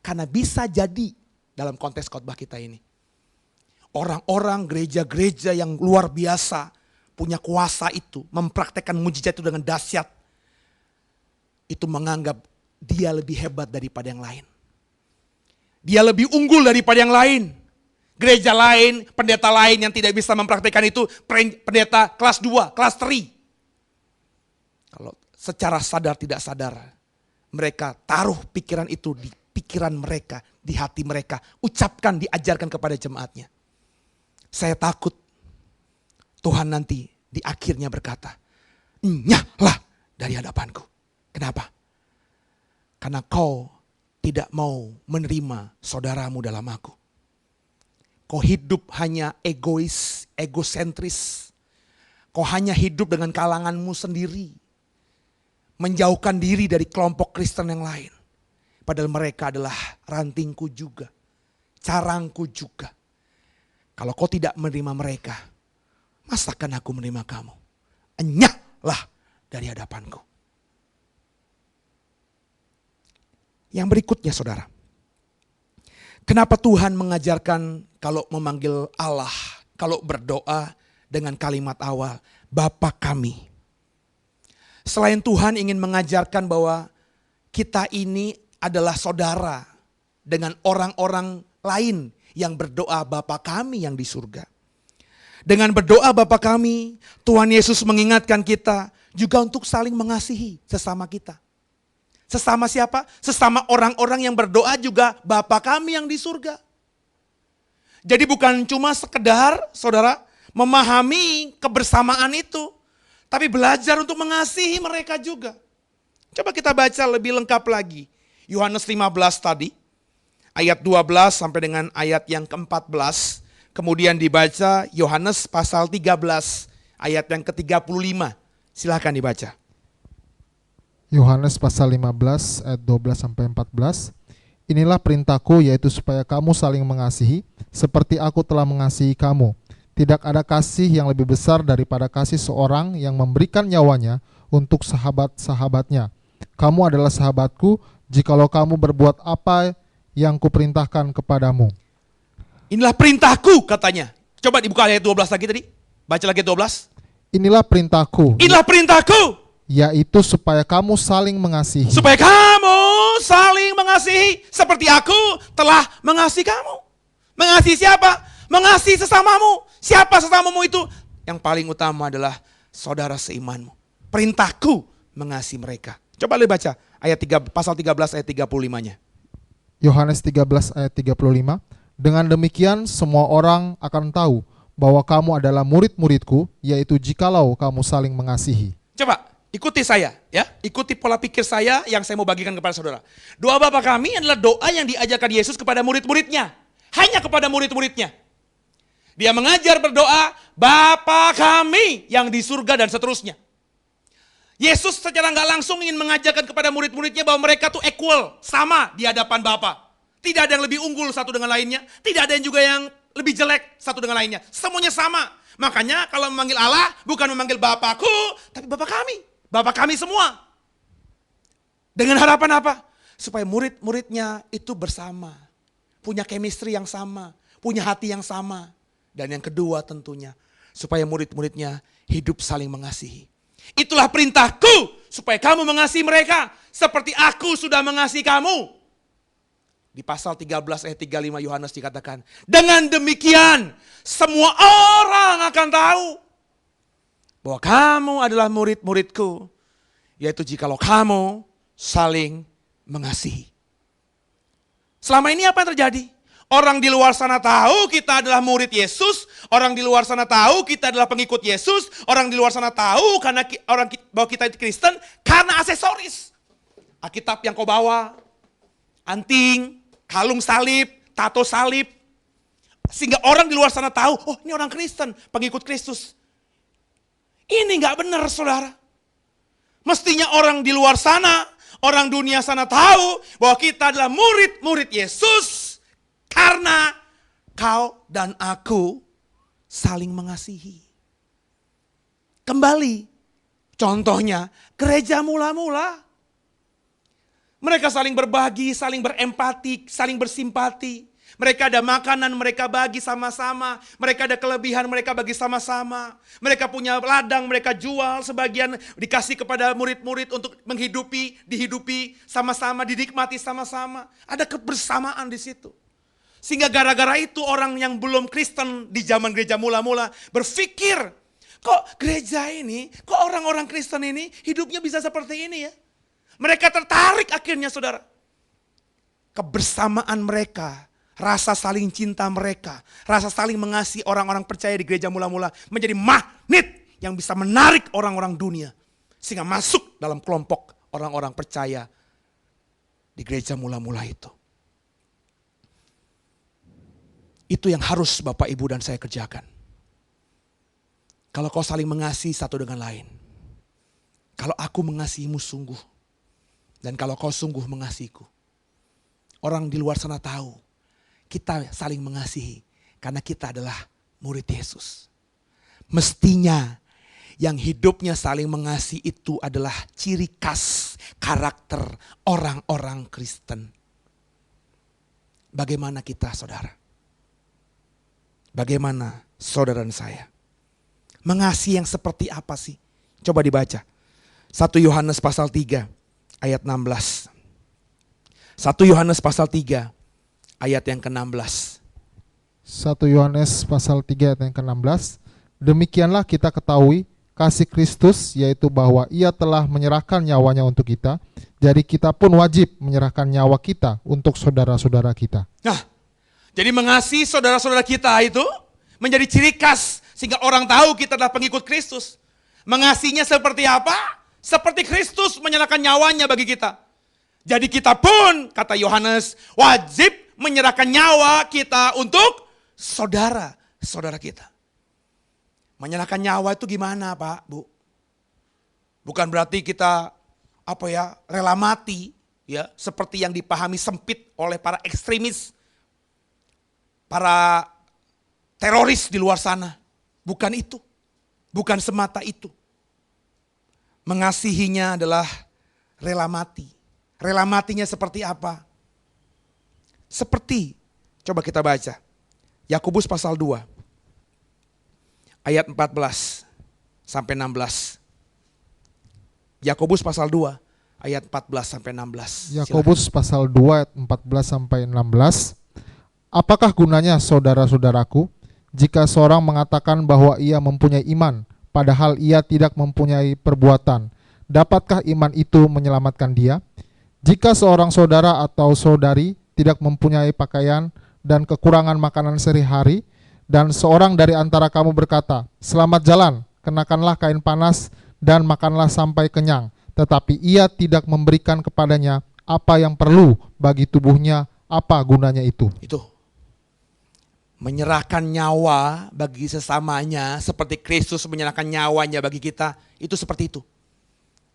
Karena bisa jadi dalam konteks khotbah kita ini. Orang-orang gereja-gereja yang luar biasa punya kuasa itu, mempraktekkan mujizat itu dengan dahsyat. Itu menganggap dia lebih hebat daripada yang lain. Dia lebih unggul daripada yang lain. Gereja lain, pendeta lain yang tidak bisa mempraktekkan itu, pendeta kelas 2, kelas 3. Kalau secara sadar tidak sadar, mereka taruh pikiran itu di pikiran mereka, di hati mereka. Ucapkan, diajarkan kepada jemaatnya. Saya takut Tuhan nanti di akhirnya berkata, "Enyahlah dari hadapanku." Kenapa? Karena kau tidak mau menerima saudaramu dalam aku. Kau hidup hanya egois, egosentris. Kau hanya hidup dengan kalanganmu sendiri. Menjauhkan diri dari kelompok Kristen yang lain. Padahal mereka adalah rantingku juga. Carangku juga. Kalau kau tidak menerima mereka, masakan aku menerima kamu? Enyahlah dari hadapanku. Yang berikutnya saudara. Kenapa Tuhan mengajarkan kalau memanggil Allah, kalau berdoa dengan kalimat awal, Bapa kami. Selain Tuhan ingin mengajarkan bahwa kita ini adalah saudara dengan orang-orang lain yang berdoa Bapa kami yang di surga. Dengan berdoa Bapa kami, Tuhan Yesus mengingatkan kita juga untuk saling mengasihi sesama kita. Sesama siapa? Sesama orang-orang yang berdoa juga Bapa kami yang di surga. Jadi bukan cuma sekedar saudara memahami kebersamaan itu, tapi belajar untuk mengasihi mereka juga. Coba kita baca lebih lengkap lagi. Yohanes 15 tadi, ayat 12 sampai dengan ayat yang ke-14. Kemudian dibaca Yohanes pasal 13, ayat yang ke-35. Silahkan dibaca. Yohanes pasal 15 ayat 12 sampai 14. Inilah perintahku, yaitu supaya kamu saling mengasihi seperti aku telah mengasihi kamu. Tidak ada kasih yang lebih besar daripada kasih seorang yang memberikan nyawanya untuk sahabat-sahabatnya. Kamu adalah sahabatku jikalau kamu berbuat apa yang kuperintahkan kepadamu. Inilah perintahku katanya. Coba dibuka ayat 12 lagi tadi. Baca lagi 12. Inilah perintahku, Inilah perintahku. yaitu supaya kamu saling mengasihi. Supaya kamu saling mengasihi seperti aku telah mengasihi kamu. Mengasihi siapa? Mengasihi sesamamu. Siapa sesamamu itu? Yang paling utama adalah saudara seimanmu. Perintahku mengasihi mereka. Coba lihat baca ayat 3, pasal 13 ayat 35-nya. Yohanes 13 ayat 35. Dengan demikian semua orang akan tahu bahwa kamu adalah murid-muridku, yaitu jikalau kamu saling mengasihi. Coba ikuti saya ya, ikuti pola pikir saya yang saya mau bagikan kepada saudara. Doa Bapa kami adalah doa yang diajarkan Yesus kepada murid-muridnya. Hanya kepada murid-muridnya. Dia mengajar berdoa, Bapa kami yang di surga dan seterusnya. Yesus secara nggak langsung ingin mengajarkan kepada murid-muridnya bahwa mereka tuh equal, sama di hadapan Bapa. Tidak ada yang lebih unggul satu dengan lainnya, tidak ada yang juga yang lebih jelek satu dengan lainnya. Semuanya sama. Makanya kalau memanggil Allah bukan memanggil Bapakku, tapi Bapa kami. Bapa kami semua. Dengan harapan apa? Supaya murid-muridnya itu bersama. Punya chemistry yang sama, punya hati yang sama. Dan yang kedua tentunya, supaya murid-muridnya hidup saling mengasihi. Itulah perintahku, supaya kamu mengasihi mereka, seperti aku sudah mengasihi kamu. Di pasal 13 ayat 35 Yohanes dikatakan, dengan demikian semua orang akan tahu bahwa kamu adalah murid-muridku, yaitu jikalau kamu saling mengasihi. Selama ini apa yang terjadi? Orang di luar sana tahu kita adalah murid Yesus, orang di luar sana tahu kita adalah pengikut Yesus, orang di luar sana tahu karena bahwa kita itu Kristen karena aksesoris. Alkitab yang kau bawa, anting, kalung salib, tato salib. Sehingga orang di luar sana tahu, oh ini orang Kristen, pengikut Kristus. Ini gak benar saudara. Mestinya orang di luar sana, orang dunia sana tahu bahwa kita adalah murid-murid Yesus. Karena kau dan aku saling mengasihi. Kembali, contohnya gereja mula-mula. Mereka saling berbagi, saling berempati, saling bersimpati. Mereka ada makanan, mereka bagi sama-sama. Mereka ada kelebihan, mereka bagi sama-sama. Mereka punya ladang, mereka jual. Sebagian dikasih kepada murid-murid untuk dihidupi sama-sama, dinikmati sama-sama. Ada kebersamaan di situ. Sehingga gara-gara itu orang yang belum Kristen di zaman gereja mula-mula berpikir, kok gereja ini, kok orang-orang Kristen ini hidupnya bisa seperti ini ya? Mereka tertarik akhirnya saudara. Kebersamaan mereka, rasa saling cinta mereka, rasa saling mengasihi orang-orang percaya di gereja mula-mula menjadi magnet yang bisa menarik orang-orang dunia. Sehingga masuk dalam kelompok orang-orang percaya di gereja mula-mula itu. Itu yang harus Bapak, Ibu, dan saya kerjakan. Kalau kau saling mengasihi satu dengan lain. Kalau aku mengasihimu sungguh. Dan kalau kau sungguh mengasihiku. Orang di luar sana tahu. Kita saling mengasihi. Karena kita adalah murid Yesus. Mestinya yang hidupnya saling mengasihi itu adalah ciri khas karakter orang-orang Kristen. Bagaimana kita saudara? Bagaimana saudara dan saya? Mengasihi yang seperti apa sih? Coba dibaca. 1 Yohanes pasal 3 ayat 16. 1 Yohanes pasal 3 ayat yang ke-16. 1 Yohanes pasal 3 ayat yang ke-16. Demikianlah kita ketahui kasih Kristus, yaitu bahwa ia telah menyerahkan nyawanya untuk kita. Jadi kita pun wajib menyerahkan nyawa kita untuk saudara-saudara kita. Nah, jadi mengasihi saudara-saudara kita itu menjadi ciri khas sehingga orang tahu kita adalah pengikut Kristus. Mengasihinya seperti apa? Seperti Kristus menyerahkan nyawanya bagi kita. Jadi kita pun, kata Yohanes, wajib menyerahkan nyawa kita untuk saudara-saudara kita. Menyerahkan nyawa itu gimana Pak, Bu? Bukan berarti kita rela mati ya, seperti yang dipahami sempit oleh para ekstremis, para teroris di luar sana. Bukan itu. Bukan semata itu. Mengasihinya adalah rela mati. Rela matinya seperti apa? Seperti, coba kita baca. Yakobus pasal 2. Ayat 14 sampai 16. Yakobus pasal 2 ayat 14 sampai 16. Yakobus pasal 2 ayat 14 sampai 16. Apakah gunanya saudara-saudaraku jika seorang mengatakan bahwa ia mempunyai iman padahal ia tidak mempunyai perbuatan? Dapatkah iman itu menyelamatkan dia? Jika seorang saudara atau saudari tidak mempunyai pakaian dan kekurangan makanan sehari-hari, dan seorang dari antara kamu berkata, selamat jalan, kenakanlah kain panas dan makanlah sampai kenyang, tetapi ia tidak memberikan kepadanya apa yang perlu bagi tubuhnya, apa gunanya itu? Itu. Menyerahkan nyawa bagi sesamanya seperti Kristus menyerahkan nyawanya bagi kita, itu seperti itu.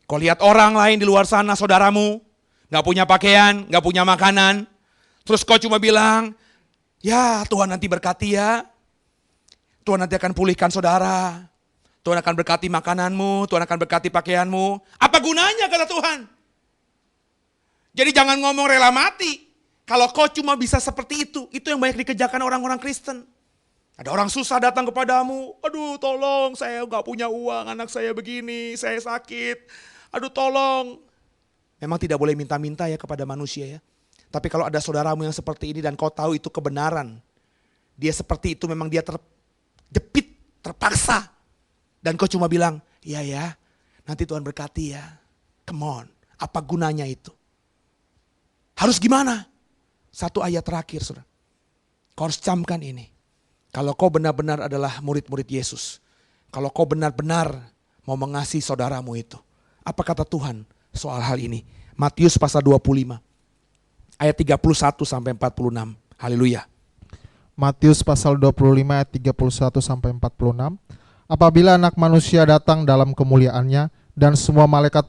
Kau lihat orang lain di luar sana, saudaramu, gak punya pakaian, gak punya makanan, terus kau cuma bilang, ya Tuhan nanti berkati ya, Tuhan nanti akan pulihkan saudara, Tuhan akan berkati makananmu, Tuhan akan berkati pakaianmu. Apa gunanya kata Tuhan? Jadi jangan ngomong rela mati. Kalau kau cuma bisa seperti itu yang banyak dikerjakan orang-orang Kristen. Ada orang susah datang kepadamu, aduh tolong saya gak punya uang, anak saya begini, saya sakit, aduh tolong. Memang tidak boleh minta-minta ya kepada manusia ya. Tapi kalau ada saudaramu yang seperti ini dan kau tahu itu kebenaran, dia seperti itu memang dia terjepit, terpaksa. Dan kau cuma bilang, iya ya, nanti Tuhan berkati ya. Come on, apa gunanya itu? Harus gimana? Satu ayat terakhir saudara. Kau harus camkan ini. Kalau kau benar-benar adalah murid-murid Yesus. Kalau kau benar-benar mau mengasihi saudaramu itu. Apa kata Tuhan soal hal ini? Matius pasal 25. Ayat 31 sampai 46. Haleluya. Matius pasal 25 ayat 31 sampai 46. Apabila Anak Manusia datang dalam kemuliaannya dan semua malaikat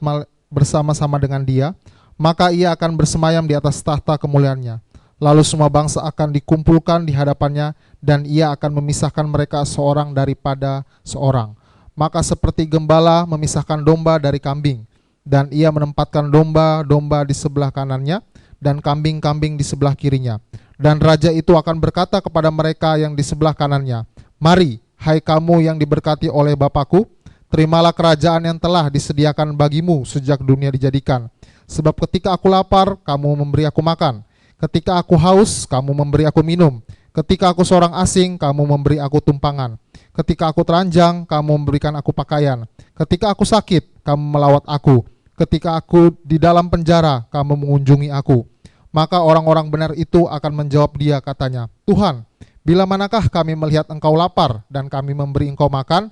bersama-sama dengan dia, maka ia akan bersemayam di atas tahta kemuliaannya. Lalu semua bangsa akan dikumpulkan di hadapannya dan ia akan memisahkan mereka seorang daripada seorang. Maka seperti gembala memisahkan domba dari kambing, dan ia menempatkan domba-domba di sebelah kanannya dan kambing-kambing di sebelah kirinya. Dan raja itu akan berkata kepada mereka yang di sebelah kanannya, mari, hai kamu yang diberkati oleh Bapakku, terimalah kerajaan yang telah disediakan bagimu sejak dunia dijadikan. Sebab ketika aku lapar, kamu memberi aku makan. Ketika aku haus, kamu memberi aku minum. Ketika aku seorang asing, kamu memberi aku tumpangan. Ketika aku telanjang, kamu memberikan aku pakaian. Ketika aku sakit, kamu melawat aku. ketika aku di dalam penjara, kamu mengunjungi aku. Maka orang-orang benar itu akan menjawab dia, katanya, Tuhan, bila manakah kami melihat engkau lapar dan kami memberi engkau makan,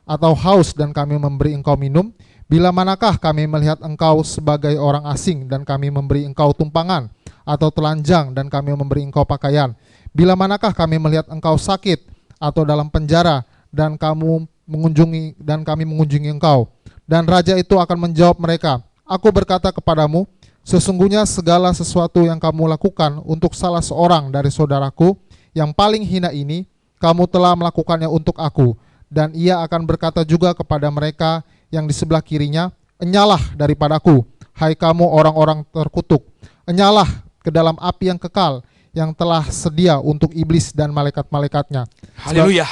atau haus dan kami memberi engkau minum? Bila manakah kami melihat engkau sebagai orang asing dan kami memberi engkau tumpangan, atau telanjang dan kami memberi engkau pakaian? Bila manakah kami melihat engkau sakit atau dalam penjara dan kami mengunjungi engkau? Dan raja itu akan menjawab mereka, Aku berkata kepadamu, sesungguhnya segala sesuatu yang kamu lakukan untuk salah seorang dari saudaraku yang paling hina ini, kamu telah melakukannya untuk aku. Dan ia akan berkata juga kepada mereka yang di sebelah kirinya, Enyalah daripadaku, hai kamu orang-orang terkutuk, enyalah ke dalam api yang kekal, yang telah sedia untuk iblis dan malaikat-malaikatnya. Haleluya.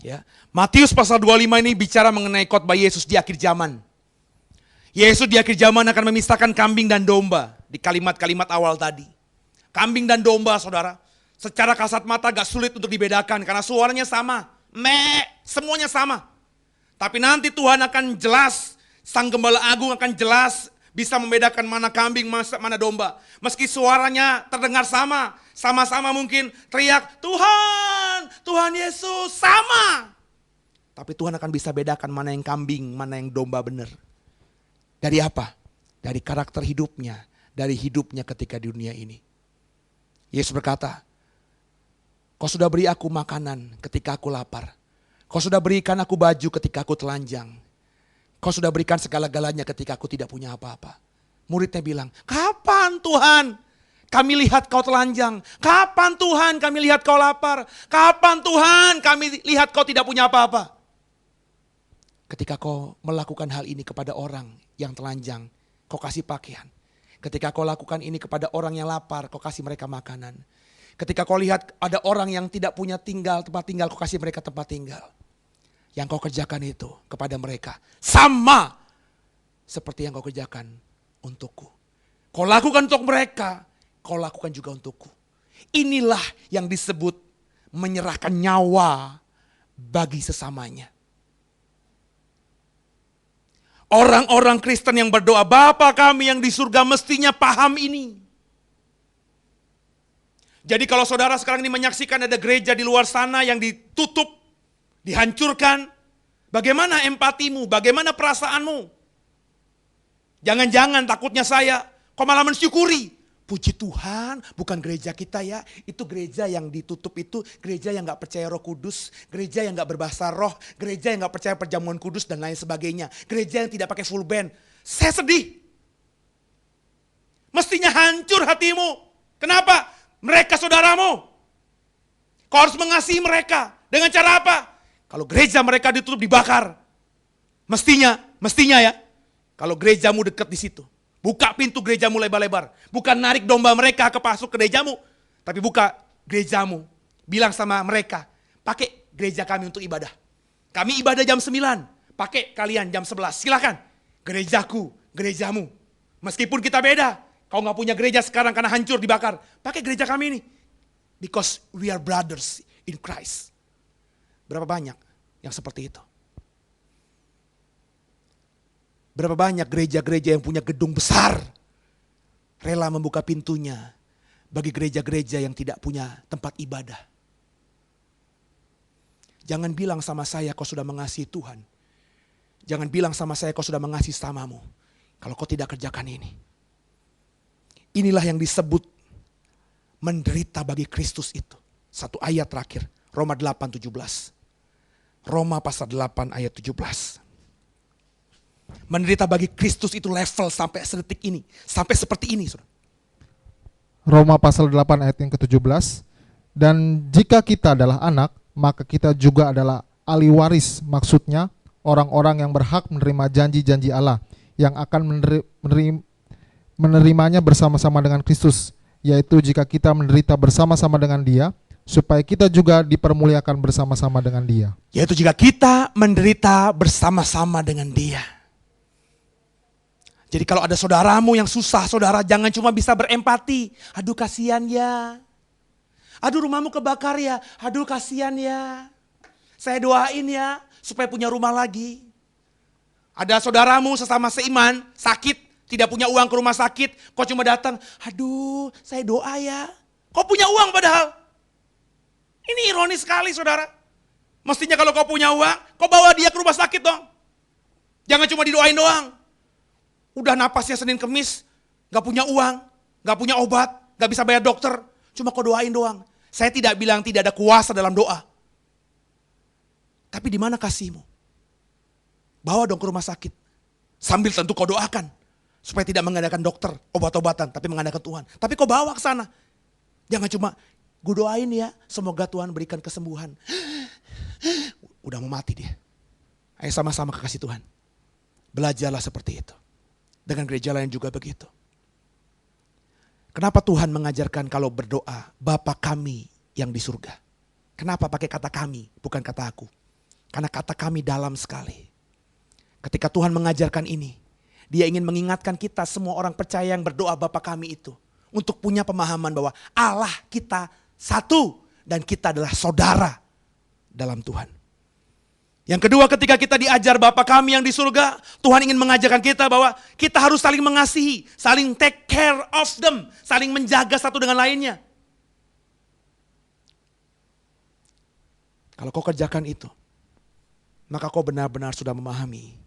Ya. Matius pasal 25 ini bicara mengenai khotbah Yesus di akhir zaman. Yesus di akhir zaman akan memisahkan kambing dan domba di kalimat-kalimat awal tadi. Kambing dan domba, saudara, secara kasat mata gak sulit untuk dibedakan karena suaranya sama. Semuanya sama. Tapi nanti Tuhan akan jelas, Sang Gembala Agung akan jelas bisa membedakan mana kambing, mana domba. Meski suaranya terdengar sama, sama-sama mungkin teriak, Tuhan, Tuhan Yesus, sama. Tapi Tuhan akan bisa bedakan mana yang kambing, mana yang domba benar. Dari apa? Dari karakter hidupnya, dari hidupnya ketika di dunia ini. Yesus berkata, Kau sudah beri aku makanan ketika aku lapar. Kau sudah berikan aku baju ketika aku telanjang. Kau sudah berikan segala-galanya ketika aku tidak punya apa-apa. Muridnya bilang, kapan Tuhan kami lihat kau telanjang? Kapan Tuhan kami lihat kau lapar? Kapan Tuhan kami lihat kau tidak punya apa-apa? Ketika kau melakukan hal ini kepada orang yang telanjang, kau kasih pakaian. Ketika kau lakukan ini kepada orang yang lapar, kau kasih mereka makanan. Ketika kau lihat ada orang yang tidak punya tempat tinggal, kau kasih mereka tempat tinggal. Yang kau kerjakan itu kepada mereka sama seperti yang kau kerjakan untukku. Kau lakukan untuk mereka, kau lakukan juga untukku. Inilah yang disebut menyerahkan nyawa bagi sesamanya. Orang-orang Kristen yang berdoa, Bapa kami yang di surga, mestinya paham ini. Jadi kalau saudara sekarang ini menyaksikan ada gereja di luar sana yang ditutup, dihancurkan, bagaimana empatimu, bagaimana perasaanmu? Jangan-jangan takutnya saya, kok malah mensyukuri. Puji Tuhan, bukan gereja kita ya, itu gereja yang ditutup itu, gereja yang gak percaya Roh Kudus, gereja yang gak berbahasa roh, gereja yang gak percaya perjamuan kudus dan lain sebagainya, gereja yang tidak pakai full band. Saya sedih. Mestinya hancur hatimu. Kenapa? Mereka saudaramu. Kau harus mengasihi mereka. Dengan cara apa? Kalau gereja mereka ditutup, dibakar. Mestinya ya. Kalau gerejamu dekat di situ. Buka pintu gerejamu lebar-lebar. Bukan narik domba mereka masuk ke gerejamu. Tapi buka gerejamu. Bilang sama mereka, pakai gereja kami untuk ibadah. Kami ibadah jam 9. Pakai kalian jam 11. Silakan. Gerejaku, gerejamu. Meskipun kita beda. Kau gak punya gereja sekarang karena hancur dibakar. Pakai gereja kami ini. Because we are brothers in Christ. Berapa banyak yang seperti itu? Berapa banyak gereja-gereja yang punya gedung besar. Rela membuka pintunya bagi gereja-gereja yang tidak punya tempat ibadah. Jangan bilang sama saya kau sudah mengasihi Tuhan. Jangan bilang sama saya kau sudah mengasihi samamu. Kalau kau tidak kerjakan ini. Inilah yang disebut menderita bagi Kristus itu. Satu ayat terakhir, Roma 8:17. Roma pasal 8 ayat 17. Menderita bagi Kristus itu level sampai sedetik ini, sampai seperti ini. Roma pasal 8 ayat yang ke-17. Dan jika kita adalah anak, maka kita juga adalah ahli waris, maksudnya orang-orang yang berhak menerima janji-janji Allah, yang akan menerimanya bersama-sama dengan Kristus, yaitu jika kita menderita bersama-sama dengan Dia, supaya kita juga dipermuliakan bersama-sama dengan Dia. Yaitu jika kita menderita bersama-sama dengan Dia. Jadi kalau ada saudaramu yang susah, saudara jangan cuma bisa berempati. Aduh kasihan ya. Aduh rumahmu kebakar ya. Aduh kasihan ya. Saya doain ya supaya punya rumah lagi. Ada saudaramu sesama seiman, sakit, tidak punya uang ke rumah sakit, kau cuma datang, aduh saya doa ya. Kau punya uang padahal. Ini ironis sekali saudara. Mestinya kalau kau punya uang, kau bawa dia ke rumah sakit dong. Jangan cuma didoain doang. Udah napasnya Senin Kemis, gak punya uang, gak punya obat, gak bisa bayar dokter, cuma kau doain doang. Saya tidak bilang tidak ada kuasa dalam doa. Tapi di mana kasihmu? Bawa dong ke rumah sakit. Sambil tentu kau doakan. Supaya tidak mengandalkan dokter, obat-obatan, tapi mengandalkan Tuhan. Tapi kau bawa ke sana. Jangan cuma, gue doain ya, semoga Tuhan berikan kesembuhan. Udah mau mati dia. Ayo sama-sama kekasih Tuhan. Belajarlah seperti itu. Dengan gereja lain juga begitu. Kenapa Tuhan mengajarkan kalau berdoa, Bapa kami yang di surga? Kenapa pakai kata kami, bukan kata aku? Karena kata kami dalam sekali. Ketika Tuhan mengajarkan ini, Dia ingin mengingatkan kita semua orang percaya yang berdoa Bapa kami itu. Untuk punya pemahaman bahwa Allah kita satu dan kita adalah saudara dalam Tuhan. Yang kedua, ketika kita diajar Bapa kami yang di surga, Tuhan ingin mengajarkan kita bahwa kita harus saling mengasihi, saling take care of them, saling menjaga satu dengan lainnya. Kalau kau kerjakan itu, maka kau benar-benar sudah memahami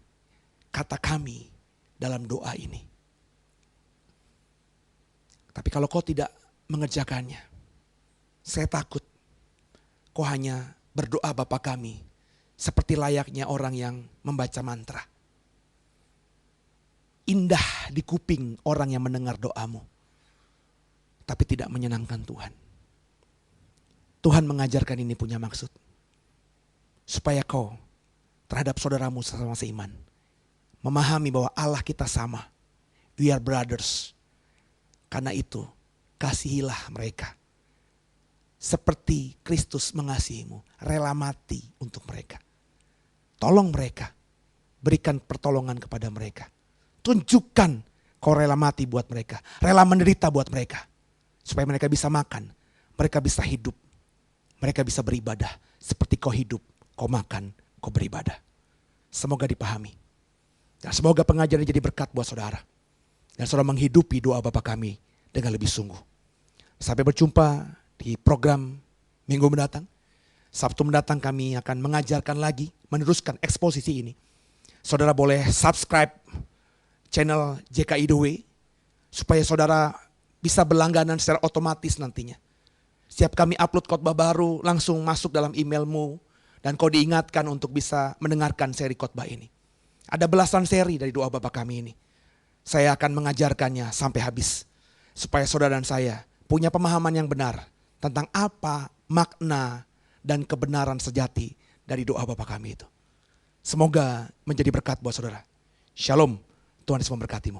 kata kami dalam doa ini. Tapi kalau kau tidak mengerjakannya, saya takut kau hanya berdoa Bapa kami seperti layaknya orang yang membaca mantra. Indah di kuping orang yang mendengar doamu, tapi tidak menyenangkan Tuhan. Tuhan mengajarkan ini punya maksud. Supaya kau terhadap saudaramu sesama seiman memahami bahwa Allah kita sama. We are brothers. Karena itu kasihilah mereka. Seperti Kristus mengasihimu, rela mati untuk mereka. Tolong mereka, berikan pertolongan kepada mereka. Tunjukkan kau rela mati buat mereka, rela menderita buat mereka. Supaya mereka bisa makan, mereka bisa hidup, mereka bisa beribadah. Seperti kau hidup, kau makan, kau beribadah. Semoga dipahami. Dan semoga pengajaran jadi berkat buat saudara. Dan saudara menghidupi doa Bapa kami dengan lebih sungguh. Sampai berjumpa di program minggu mendatang. Sabtu mendatang kami akan mengajarkan lagi, meneruskan eksposisi ini. Saudara boleh subscribe channel JKI The Way, supaya saudara bisa berlangganan secara otomatis nantinya. Setiap kami upload khotbah baru, langsung masuk dalam emailmu, dan kau diingatkan untuk bisa mendengarkan seri khotbah ini. Ada belasan seri dari doa Bapa kami ini. Saya akan mengajarkannya sampai habis, supaya saudara dan saya punya pemahaman yang benar tentang apa makna dan kebenaran sejati dari doa Bapa kami itu. Semoga menjadi berkat buat saudara. Shalom, Tuhan Yesus memberkatimu.